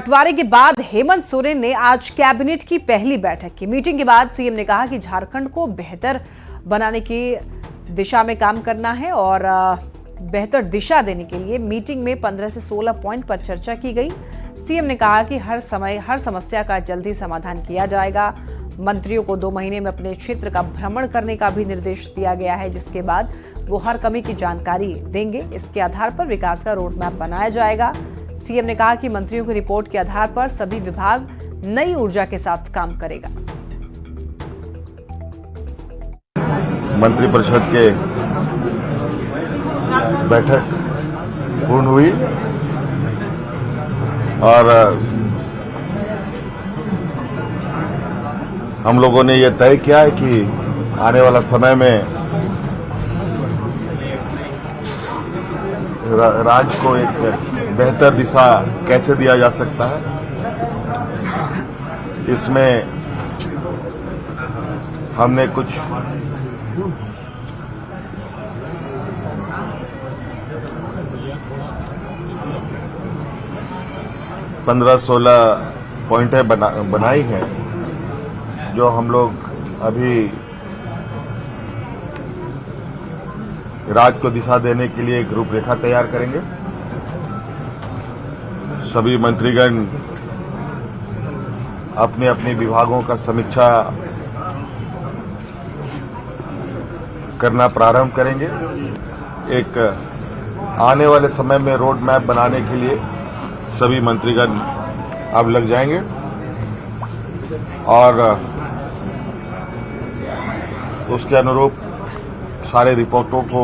बंटवारे के बाद हेमंत सोरेन ने आज कैबिनेट की पहली बैठक की। मीटिंग के बाद सीएम ने कहा कि झारखंड को बेहतर बनाने की दिशा में काम करना है और बेहतर दिशा देने के लिए मीटिंग में 15 से 16 पॉइंट पर चर्चा की गई। सीएम ने कहा कि हर समस्या का जल्दी समाधान किया जाएगा। मंत्रियों को 2 महीने में अपने क्षेत्र का भ्रमण करने का भी निर्देश दिया गया है, जिसके बाद वो हर कमी की जानकारी देंगे। इसके आधार पर विकास का रोड मैप बनाया जाएगा। सीएम ने कहा कि मंत्रियों की रिपोर्ट के आधार पर सभी विभाग नई ऊर्जा के साथ काम करेगा। मंत्रिपरिषद के बैठक पूर्ण हुई और हम लोगों ने यह तय किया है कि आने वाला समय में राज्य को एक बेहतर दिशा कैसे दिया जा सकता है। इसमें हमने कुछ पंद्रह 16 पॉइंटें बनाई हैं, जो हम लोग अभी राज्य को दिशा देने के लिए एक रूपरेखा तैयार करेंगे। सभी मंत्रीगण अपने अपने विभागों का समीक्षा करना प्रारंभ करेंगे। एक आने वाले समय में रोड मैप बनाने के लिए सभी मंत्रीगण अब लग जाएंगे और उसके अनुरूप सारे रिपोर्टों को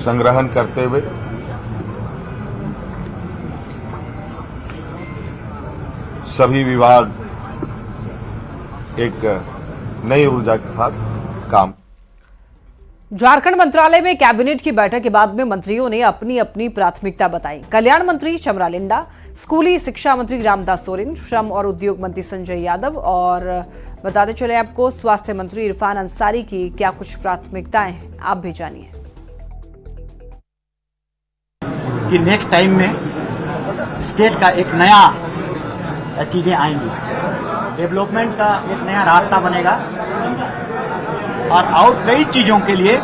संग्रहण करते हुए सभी विभाग एक नई ऊर्जा के साथ काम। झारखंड मंत्रालय में कैबिनेट की बैठक के बाद में मंत्रियों ने अपनी अपनी प्राथमिकता बताई। कल्याण मंत्री चमरा लिंडा, स्कूली शिक्षा मंत्री रामदास सोरेन, श्रम और उद्योग मंत्री संजय यादव और बताते चले आपको स्वास्थ्य मंत्री इरफान अंसारी की क्या कुछ प्राथमिकताएं हैं, आप भी जानिए। कि नेक्स्ट टाइम में स्टेट का एक नया चीजें आएंगी, डेवलपमेंट का एक नया रास्ता बनेगा और कई चीजों के लिए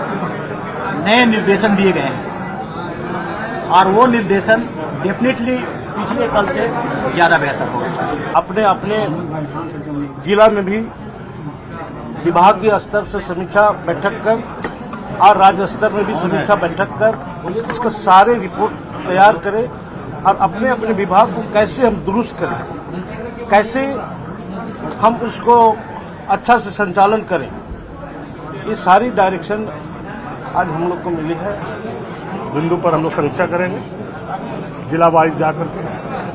नए निर्देशन दिए गए हैं और वो निर्देशन डेफिनेटली पिछले कल से ज्यादा बेहतर होगा। अपने अपने जिला में भी विभागीय स्तर से समीक्षा बैठक कर और राज्य स्तर में भी समीक्षा बैठक कर इसका सारे रिपोर्ट तैयार करें और अपने अपने विभाग को कैसे हम दुरुस्त करें, कैसे हम उसको अच्छा से संचालन करें, ये सारी डायरेक्शन आज हम लोग को मिली है। बिंदु पर हम लोग समीक्षा करेंगे, जिला वाइज जाकर के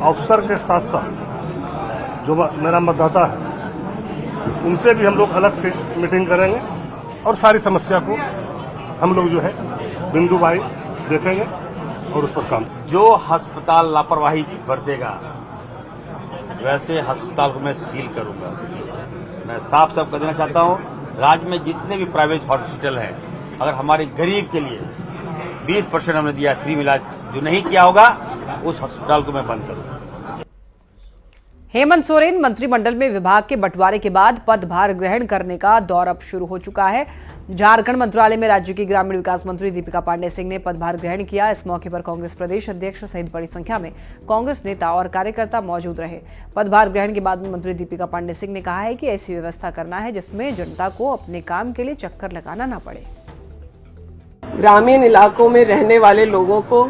अफसर के साथ साथ जो मेरा मतदाता है उनसे भी हम लोग अलग से मीटिंग करेंगे और सारी समस्या को हम लोग जो है बिंदु वाइज देखेंगे और उस पर काम। जो अस्पताल लापरवाही बरतेगा वैसे अस्पताल को मैं सील करूंगा। मैं साफ साफ कर देना चाहता हूं, राज्य में जितने भी प्राइवेट हॉस्पिटल हैं, अगर हमारे गरीब के लिए 20% हमने दिया फ्री इलाज, जो नहीं किया होगा उस अस्पताल को मैं बंद करूंगा। हेमंत सोरेन मंत्रिमंडल में विभाग के बंटवारे के बाद पदभार ग्रहण करने का दौर अब शुरू हो चुका है। झारखंड मंत्रालय में राज्य की ग्रामीण विकास मंत्री दीपिका पांडे सिंह ने पदभार ग्रहण किया। इस मौके पर कांग्रेस प्रदेश अध्यक्ष सहित बड़ी संख्या में कांग्रेस नेता और कार्यकर्ता मौजूद रहे। पदभार ग्रहण के बाद में मंत्री दीपिका पांडे सिंह ने कहा है कि ऐसी व्यवस्था करना है जिसमें जनता को अपने काम के लिए चक्कर लगाना न पड़े। ग्रामीण इलाकों में रहने वाले लोगों को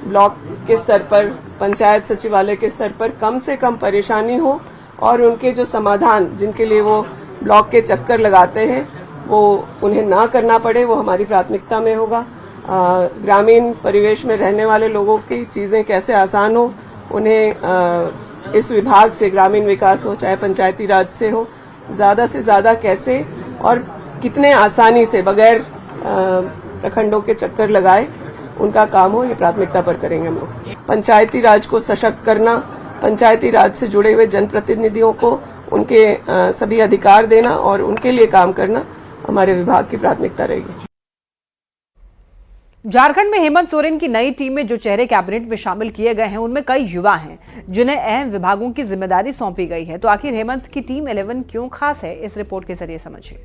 ब्लॉक के स्तर पर, पंचायत सचिवालय के स्तर पर कम से कम परेशानी हो और उनके जो समाधान जिनके लिए वो ब्लॉक के चक्कर लगाते हैं वो उन्हें ना करना पड़े, वो हमारी प्राथमिकता में होगा। ग्रामीण परिवेश में रहने वाले लोगों की चीजें कैसे आसान हो, उन्हें इस विभाग से, ग्रामीण विकास हो चाहे पंचायती राज से हो, ज्यादा से ज्यादा कैसे और कितने आसानी से बगैर प्रखंडों के चक्कर लगाए उनका काम हो, ये प्राथमिकता पर करेंगे हम लोग। पंचायती राज को सशक्त करना, पंचायती राज से जुड़े हुए जनप्रतिनिधियों को उनके सभी अधिकार देना और उनके लिए काम करना हमारे विभाग की प्राथमिकता रहेगी। झारखंड में हेमंत सोरेन की नई टीम में जो चेहरे कैबिनेट में शामिल किए गए हैं उनमें कई युवा हैं जिन्हें अहम विभागों की जिम्मेदारी सौंपी गई है। तो आखिर हेमंत की टीम 11 क्यों खास है, इस रिपोर्ट के जरिए समझिए।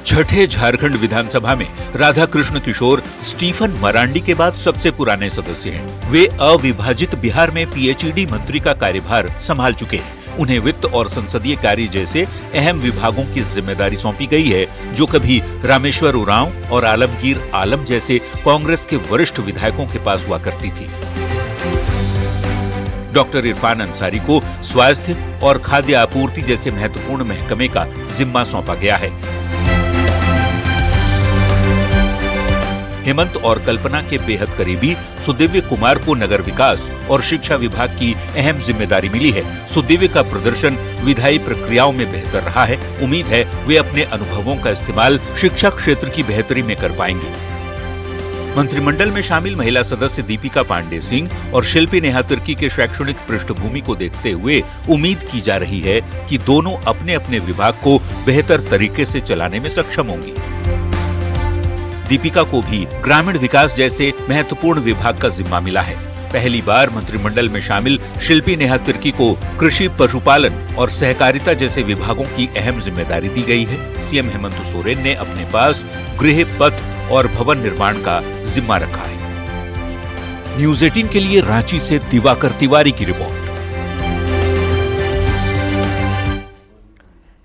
छठे झारखंड विधानसभा में राधाकृष्ण किशोर स्टीफन मरांडी के बाद सबसे पुराने सदस्य हैं। वे अविभाजित बिहार में पीएचईडी मंत्री का कार्यभार संभाल चुके हैं। उन्हें वित्त और संसदीय कार्य जैसे अहम विभागों की जिम्मेदारी सौंपी गई है, जो कभी रामेश्वर उरांव और आलमगीर आलम जैसे कांग्रेस के वरिष्ठ विधायकों के पास हुआ करती थी। डॉक्टर इरफान अंसारी को स्वास्थ्य और खाद्य आपूर्ति जैसे महत्वपूर्ण महकमे का जिम्मा सौंपा गया है। हेमंत और कल्पना के बेहद करीबी सुदिव्य कुमार को नगर विकास और शिक्षा विभाग की अहम जिम्मेदारी मिली है। सुदिव्य का प्रदर्शन विधायी प्रक्रियाओं में बेहतर रहा है। उम्मीद है वे अपने अनुभवों का इस्तेमाल शिक्षा क्षेत्र की बेहतरी में कर पाएंगे। मंत्रिमंडल में शामिल महिला सदस्य दीपिका पांडे सिंह और शिल्पी नेहा तिर्की के शैक्षणिक पृष्ठभूमि को देखते हुए उम्मीद की जा रही है कि दोनों अपने अपने विभाग को बेहतर तरीके से चलाने में सक्षम होंगी। दीपिका को भी ग्रामीण विकास जैसे महत्वपूर्ण विभाग का जिम्मा मिला है। पहली बार मंत्रिमंडल में शामिल शिल्पी नेहा तिर्की को कृषि, पशुपालन और सहकारिता जैसे विभागों की अहम जिम्मेदारी दी गई है। सीएम हेमंत सोरेन ने अपने पास गृह, पथ और भवन निर्माण का जिम्मा रखा है। न्यूज़ 18 के लिए रांची से दिवाकर तिवारी की report.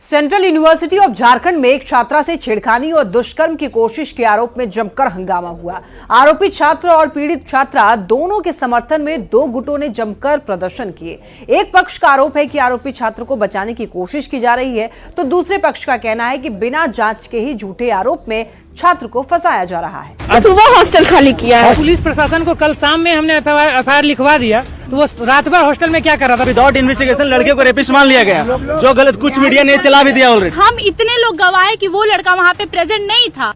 Central university of Jharkhand में एक छात्रा से छेड़खानी और दुष्कर्म की कोशिश के आरोप में जमकर हंगामा हुआ। आरोपी छात्र और पीड़ित छात्रा दोनों के समर्थन में दो गुटों ने जमकर प्रदर्शन किए। एक पक्ष का आरोप है कि आरोपी छात्र को बचाने की कोशिश की जा रही है, तो दूसरे पक्ष का कहना है कि बिना जांच के ही झूठे आरोप में छात्र को फंसाया जा रहा है। तो वो हॉस्टल खाली किया है। पुलिस प्रशासन को कल शाम में हमने एफआईआर लिखवा दिया, तो वो रात भर हॉस्टल में क्या कर रहा था? विदाउट इन्वेस्टिगेशन लड़के को रेपिस्ट मान लिया गया, जो गलत कुछ मीडिया ने चला भी दिया ऑलरेडी। हम इतने लोग गवाह कि वो लड़का वहाँ पे प्रेजेंट नहीं था।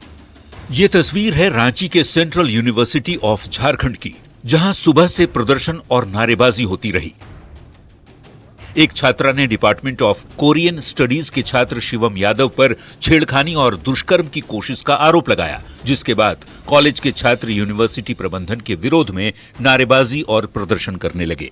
ये तस्वीर है रांची के सेंट्रल यूनिवर्सिटी ऑफ झारखंड की, जहां सुबह से प्रदर्शन और नारेबाजी होती रही। एक छात्रा ने डिपार्टमेंट ऑफ कोरियन स्टडीज के छात्र शिवम यादव पर छेड़खानी और दुष्कर्म की कोशिश का आरोप लगाया, जिसके बाद कॉलेज के छात्र यूनिवर्सिटी प्रबंधन के विरोध में नारेबाजी और प्रदर्शन करने लगे।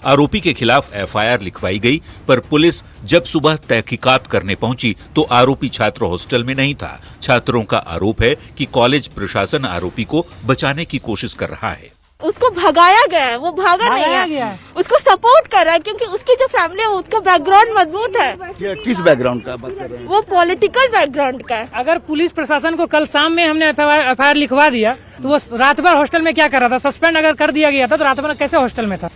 आरोपी के खिलाफ एफआईआर लिखवाई गई, पर पुलिस जब सुबह तहकीकात करने पहुंची तो आरोपी छात्र हॉस्टल में नहीं था। छात्रों का आरोप है कि कॉलेज प्रशासन आरोपी को बचाने की कोशिश कर रहा है। उसको भगाया गया है, वो भागा नहीं है, उसको सपोर्ट कर रहा है क्योंकि उसकी जो फैमिली है उसका बैकग्राउंड मजबूत है। किस बैकग्राउंड का बात कर रहे हैं? वो पॉलिटिकल बैकग्राउंड का है। अगर पुलिस प्रशासन को कल शाम में हमने एफआईआर लिखवा दिया, तो वो रात भर हॉस्टल में क्या कर रहा था? सस्पेंड अगर कर दिया गया था तो रात भर कैसे हॉस्टल में था?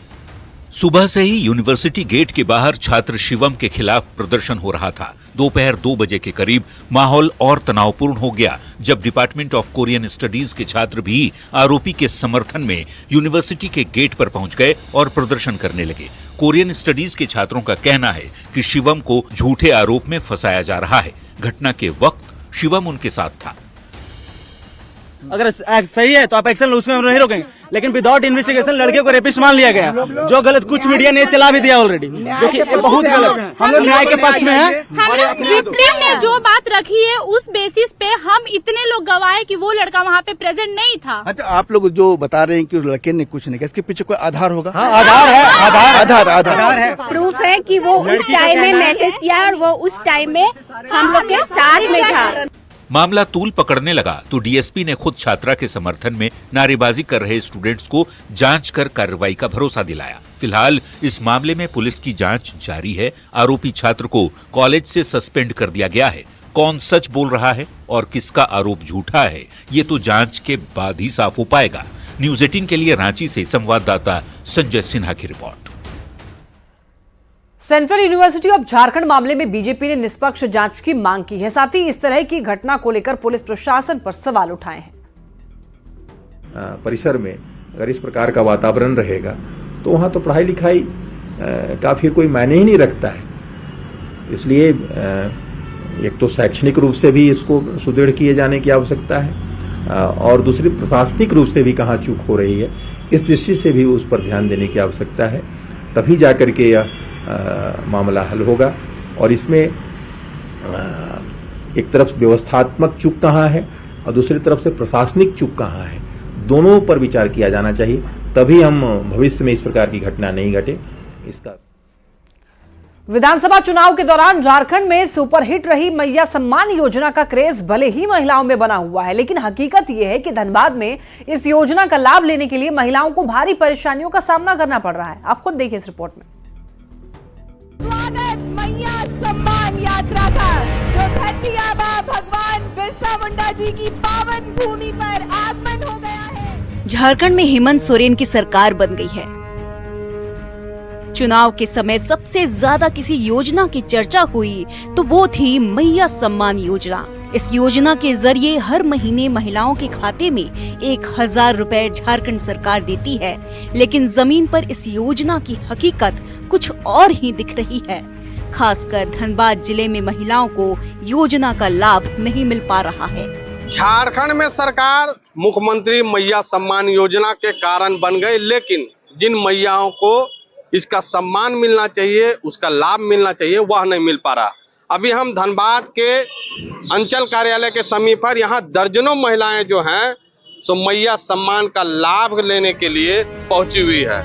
सुबह से ही यूनिवर्सिटी गेट के बाहर छात्र शिवम के खिलाफ प्रदर्शन हो रहा था। दोपहर 2 बजे के करीब माहौल और तनावपूर्ण हो गया, जब डिपार्टमेंट ऑफ कोरियन स्टडीज के छात्र भी आरोपी के समर्थन में यूनिवर्सिटी के गेट पर पहुंच गए और प्रदर्शन करने लगे। कोरियन स्टडीज के छात्रों का कहना है कि शिवम को झूठे आरोप में फंसाया जा रहा है। घटना के वक्त शिवम उनके साथ था। अगर सही है तो आप एक्शन लो, उसमें हम नहीं रोकेंगे, लेकिन विदाउट इन्वेस्टिगेशन लड़के को रेपिस्ट मान लिया गया, जो गलत कुछ मीडिया ने चला भी दिया ऑलरेडी, जो कि बहुत गलत है। हम लोग न्याय के पक्ष में हैं। विक्टिम ने जो बात रखी है उस बेसिस पे हम इतने लोग गवाह कि वो लड़का वहाँ पे प्रेजेंट नहीं था। अच्छा, आप लोग जो बता रहे हैं कि उस लड़के ने कुछ नहीं किया, इसके पीछे कोई आधार होगा? आधार है, आधार है, प्रूफ है कि वो उस टाइम में मैसेज किया और वो उस टाइम में हम लोग के साथ में था। मामला तूल पकड़ने लगा तो डीएसपी ने खुद छात्रा के समर्थन में नारेबाजी कर रहे स्टूडेंट्स को जांच कर कार्रवाई का भरोसा दिलाया। फिलहाल इस मामले में पुलिस की जांच जारी है। आरोपी छात्र को कॉलेज से सस्पेंड कर दिया गया है। कौन सच बोल रहा है और किसका आरोप झूठा है, ये तो जांच के बाद ही साफ हो पाएगा। न्यूज़ 18 के लिए रांची से संवाददाता संजय सिन्हा की report. Central university of Jharkhand मामले में बीजेपी ने निष्पक्ष जांच की मांग की है। साथ ही इस तरह की घटना को लेकर पुलिस प्रशासन पर सवाल उठाए हैं। परिसर में अगर इस प्रकार का वातावरण रहेगा तो वहां तो पढ़ाई लिखाई का फिर कोई मायने ही नहीं रखता है। इसलिए एक तो शैक्षणिक रूप से भी इसको सुदृढ़ किए जाने की आवश्यकता है और दूसरी प्रशासनिक रूप से भी कहाँ चूक हो रही है, इस दृष्टि से भी उस पर ध्यान देने की आवश्यकता है। तभी जाकर के यह मामला हल होगा और इसमें एक तरफ व्यवस्थात्मक चूक कहाँ है और दूसरी तरफ से प्रशासनिक चूक कहाँ है, दोनों पर विचार किया जाना चाहिए, तभी हम भविष्य में इस प्रकार की घटना नहीं घटे। इसका विधानसभा चुनाव के दौरान झारखंड में सुपरहिट रही मैया सम्मान योजना का क्रेज भले ही महिलाओं में बना हुआ है, लेकिन हकीकत यह है कि धनबाद में इस योजना का लाभ लेने के लिए महिलाओं को भारी परेशानियों का सामना करना पड़ रहा है। आप खुद देखिए इस रिपोर्ट में। स्वागत मैया सम्मान यात्रा का, जो धरती आबा भगवान बिरसा मुंडा जी की पावन भूमि पर आगमन हो गया है। झारखंड में हेमंत सोरेन की सरकार बन गई है। चुनाव के समय सबसे ज्यादा किसी योजना की चर्चा हुई तो वो थी मैया सम्मान योजना। इस योजना के जरिए हर महीने महिलाओं के खाते में 1000 रुपए झारखंड सरकार देती है, लेकिन जमीन पर इस योजना की हकीकत कुछ और ही दिख रही है। खासकर धनबाद जिले में महिलाओं को योजना का लाभ नहीं मिल पा रहा है। झारखंड में सरकार मुख्यमंत्री मैया सम्मान योजना के कारण बन गई, लेकिन जिन मैयाओं को इसका सम्मान मिलना चाहिए, उसका लाभ मिलना चाहिए, वह नहीं मिल पा रहा। अभी हम धनबाद के अंचल कार्यालय के समीप पर यहाँ दर्जनों महिलाएं जो हैं सो मैया सम्मान का लाभ लेने के लिए पहुंची हुई है।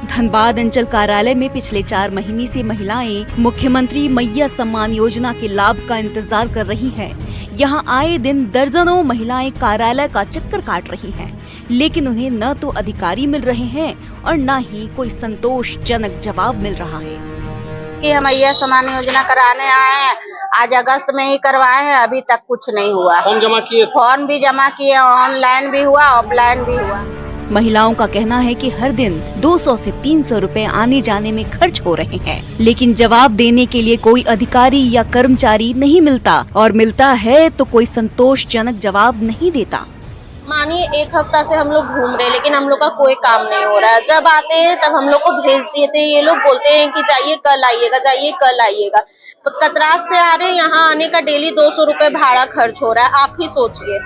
धनबाद अंचल कार्यालय में पिछले 4 महीने से महिलाएं मुख्यमंत्री मैया सम्मान योजना के लाभ का इंतजार कर रही हैं। यहाँ आए दिन दर्जनों महिलाएं कार्यालय का चक्कर काट रही हैं, लेकिन उन्हें न तो अधिकारी मिल रहे हैं और न ही कोई संतोषजनक जवाब मिल रहा है। कि हम मैया सम्मान योजना कराने आए हैं, आज अगस्त में ही करवाए हैं, अभी तक कुछ नहीं हुआ। फॉर्म जमा किए? फॉर्म भी जमा किए, ऑनलाइन भी हुआ, ऑफलाइन भी हुआ। महिलाओं का कहना है कि हर दिन 200 से 300 रुपए आने जाने में खर्च हो रहे हैं, लेकिन जवाब देने के लिए कोई अधिकारी या कर्मचारी नहीं मिलता, और मिलता है तो कोई संतोषजनक जवाब नहीं देता। मानिए 1 हफ्ता से हम लोग घूम रहे, लेकिन हम लोग का कोई काम नहीं हो रहा है। जब आते हैं तब हम लोग को भेज देते हैं, ये लोग बोलते हैं कि जाइए कल आइएगा, जाइए कल आइएगा। कतरात से आ रहे हैं, यहाँ आने का डेली 200 रुपए भाड़ा खर्च हो रहा है। आप ही सोचिए।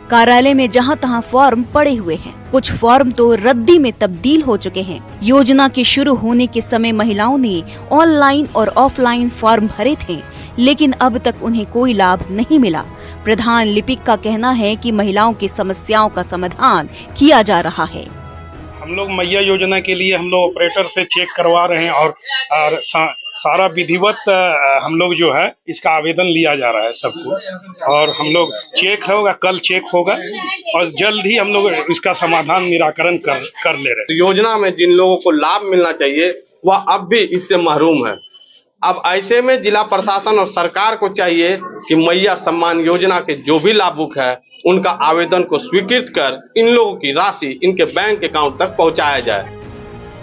कार्यालय में जहां तहां फॉर्म पड़े हुए हैं, कुछ फॉर्म तो रद्दी में तब्दील हो चुके हैं। योजना के शुरू होने के समय महिलाओं ने ऑनलाइन और ऑफलाइन फॉर्म भरे थे, लेकिन अब तक उन्हें कोई लाभ नहीं मिला। प्रधान लिपिक का कहना है कि महिलाओं की समस्याओं का समाधान किया जा रहा है। हम लोग मैया योजना के लिए हम लोग ऑपरेटर से चेक करवा रहे हैं और सारा विधिवत हम लोग जो है इसका आवेदन लिया जा रहा है सबको, और हम लोग चेक होगा, कल चेक होगा और जल्द ही हम लोग इसका समाधान निराकरण कर ले रहे हैं। योजना में जिन लोगों को लाभ मिलना चाहिए वह अब भी इससे महरूम है। अब ऐसे में जिला प्रशासन और सरकार को चाहिए कि मैया सम्मान योजना के जो भी लाभुक है उनका आवेदन को स्वीकृत कर इन लोगों की राशि इनके बैंक अकाउंट तक पहुंचाया जाए।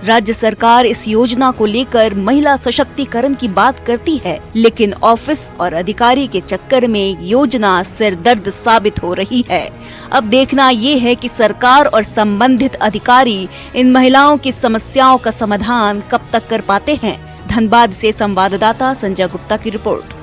राज्य सरकार इस योजना को लेकर महिला सशक्तिकरण की बात करती है, लेकिन ऑफिस और अधिकारी के चक्कर में योजना सिरदर्द साबित हो रही है। अब देखना ये है कि सरकार और संबंधित अधिकारी इन महिलाओं की समस्याओं का समाधान कब तक कर पाते हैं। धनबाद से संवाददाता संजय गुप्ता की रिपोर्ट।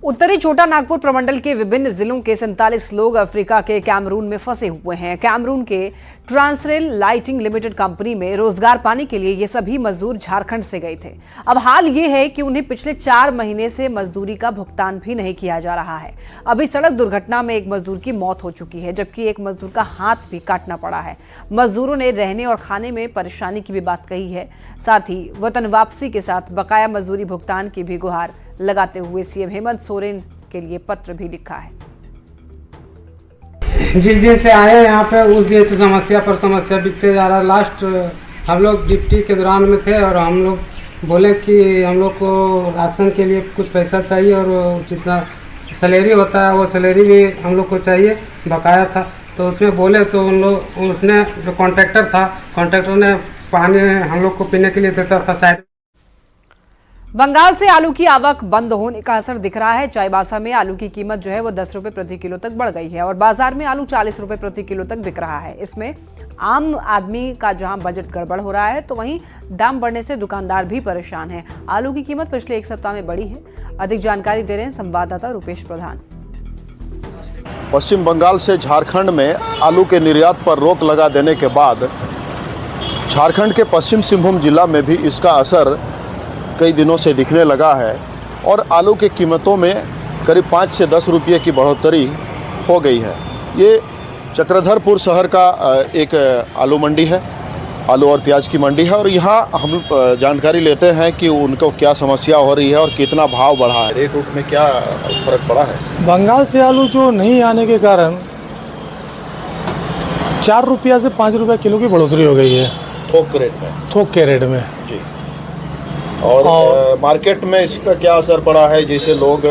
उत्तरी छोटा नागपुर प्रमंडल के विभिन्न जिलों के 47 लोग अफ्रीका के कैमरून में फंसे हुए हैं। कैमरून के ट्रांसरेल लाइटिंग लिमिटेड कंपनी में रोजगार पाने के लिए ये सभी मजदूर झारखंड से गए थे। अब हाल ये है कि उन्हें पिछले 4 महीने से मजदूरी का भुगतान भी नहीं किया जा रहा है। अभी सड़क दुर्घटना में एक मजदूर की मौत हो चुकी है, जबकि एक मजदूर का हाथ भी काटना पड़ा है। मजदूरों ने रहने और खाने में परेशानी की भी बात कही है। साथ ही वतन वापसी के साथ बकाया मजदूरी भुगतान की भी गुहार लगाते हुए सीएम हेमंत सोरेन के लिए पत्र भी लिखा है। जिस दिन से आए यहाँ पे उस दिन से समस्या पर समस्या बिकते जा रहा है। लास्ट हम लोग ड्यूटी के दौरान में थे और हम लोग बोले कि हम लोग को राशन के लिए कुछ पैसा चाहिए और जितना सैलरी होता है वो सैलरी भी हम लोग को चाहिए, बकाया था। तो उसमें बोले तो उन लोग उसने जो कॉन्ट्रैक्टर था, कॉन्ट्रैक्टर ने पानी हम लोग को पीने के लिए देता था। शायद बंगाल से आलू की आवक बंद होने का असर दिख रहा है। चाईबासा में आलू की कीमत जो है वो 10 रुपए प्रति किलो तक बढ़ गई है और बाजार में आलू 40 रुपए प्रति किलो तक बिक रहा है। इसमें आम आदमी का जहां बजट गड़बड़ हो रहा है तो वहीं दाम बढ़ने से दुकानदार भी परेशान है। आलू की कीमत पिछले 1 सप्ताह में बढ़ी है। अधिक जानकारी दे रहे हैं संवाददाता रुपेश प्रधान। पश्चिम बंगाल से झारखंड में आलू के निर्यात पर रोक लगा देने के बाद झारखंड के पश्चिम सिंहभूम जिला में भी इसका असर कई दिनों से दिखने लगा है और आलू की कीमतों में करीब 5 से 10 रुपये की बढ़ोतरी हो गई है। ये चक्रधरपुर शहर का एक आलू मंडी है, आलू और प्याज की मंडी है और यहाँ हम जानकारी लेते हैं कि उनको क्या समस्या हो रही है और कितना भाव बढ़ा है। रेट रूट में क्या फर्क पड़ा है? बंगाल से आलू जो नहीं आने के कारण 4 रुपया से 5 रुपया किलो की बढ़ोतरी हो गई है थोक के रेट में। थोक के रेट में जी। और मार्केट में इसका क्या असर पड़ा है? जैसे लोग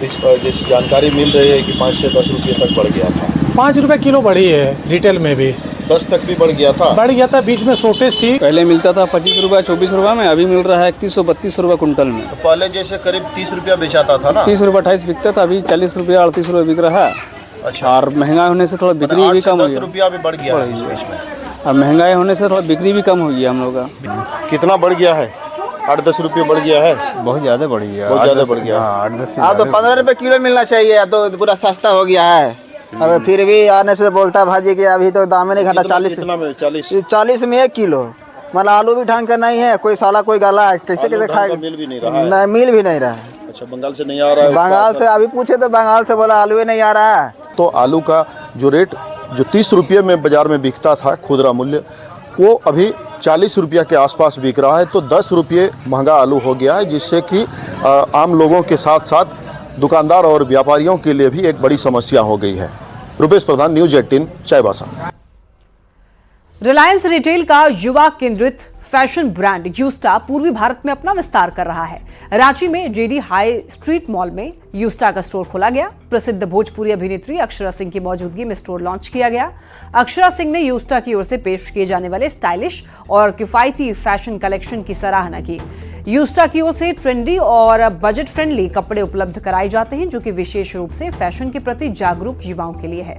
जैसी जानकारी मिल रही है कि 5 से 10 रुपये तक बढ़ गया था। 5 रुपये किलो बढ़ी है रिटेल में भी, 10 तक भी बढ़ गया था। बीच में शॉर्टेज थी। पहले मिलता था 25 रुपये 24 रुपये में, अभी मिल रहा है 31-32 रुपये कुंटल में। तो पहले जैसे करीब 30 रुपया बेचाता था ना, 30 रुपये 28 बिकता था, अभी 40 रुपये 38 रुपये बिक रहा है। अच्छा। और महंगा होने से थोड़ा बिक्री भी कम हो 10 रुपया भी बढ़ गया है इस बीच में। और महंगाई होने से थोड़ा बिक्री भी कम हो गया हम लोग का। कितना बढ़ गया है? 8-10 रुपये बढ़ गया है। बहुत ज़्यादा बढ़ गया, बहुत ज़्यादा बढ़ गया। हाँ तो 15 रुपये किलो मिलना चाहिए, तो पूरा सस्ता हो गया है। अब फिर भी आने से बोलता भाजी कि अभी तो दाम नहीं घटा। 40 में 1 किलो। मतलब आलू भी ढंग का नहीं है, कोई साला कोई गाला है, कैसे खाएगा? मिल भी नहीं रहा है। नहीं, मिल भी नहीं रहा है। अच्छा, बंगाल से नहीं आ रहा है? बंगाल से अभी पूछे तो बंगाल से बोला आलू ही नहीं आ रहा है। तो आलू का जो रेट जो 30 रुपये में बाजार में बिकता था खुदरा मूल्य, वो अभी 40 रुपया के आसपास बिक रहा है। तो 10 रुपये महंगा आलू हो गया है, जिससे कि आम लोगों के साथ साथ दुकानदार और व्यापारियों के लिए भी एक बड़ी समस्या हो गई है। रुपेश प्रधान, न्यूज 18, चाईबासा। रिलायंस रिटेल का युवा केंद्रित फैशन ब्रांड यूस्टा पूर्वी भारत में अपना विस्तार कर रहा है। रांची में जेडी हाई स्ट्रीट मॉल में यूस्टा का स्टोर खोला गया। प्रसिद्ध भोजपुरी अभिनेत्री अक्षरा सिंह की मौजूदगी में स्टोर लॉन्च किया गया। अक्षरा सिंह ने यूस्टा की ओर से पेश किए जाने वाले स्टाइलिश और किफायती फैशन कलेक्शन की सराहना की। यूस्टा की ओर से ट्रेंडी और बजट फ्रेंडली कपड़े उपलब्ध कराए जाते हैं, जो कि विशेष रूप से फैशन के प्रति जागरूक युवाओं के लिए है।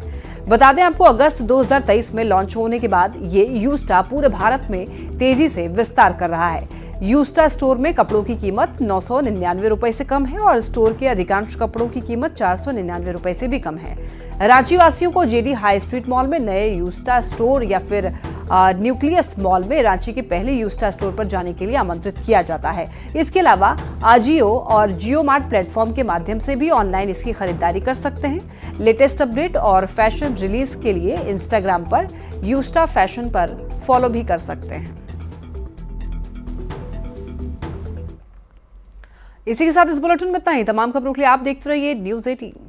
बता दें आपको, अगस्त 2023 में लॉन्च होने के बाद ये यूस्टा पूरे भारत में तेजी से विस्तार कर रहा है। यूस्टा स्टोर में कपड़ों की कीमत 999 रुपए से कम है और स्टोर के अधिकांश कपड़ों की कीमत 499 रुपए से भी कम है। रांची वासियों को जेडी हाई स्ट्रीट मॉल में नए यूस्टा स्टोर या फिर न्यूक्लियस मॉल में रांची के पहले यूस्टा स्टोर पर जाने के लिए आमंत्रित किया जाता है। इसके अलावा आजियो और जियो मार्ट प्लेटफॉर्म के माध्यम से भी ऑनलाइन इसकी खरीदारी कर सकते हैं। लेटेस्ट अपडेट और फैशन रिलीज के लिए इंस्टाग्राम पर यूस्टा फैशन पर फॉलो भी कर सकते हैं। इसी के साथ इस बुलेटिन में इतना ही। तमाम खबरों के लिए आप देखते रहिए न्यूज 18।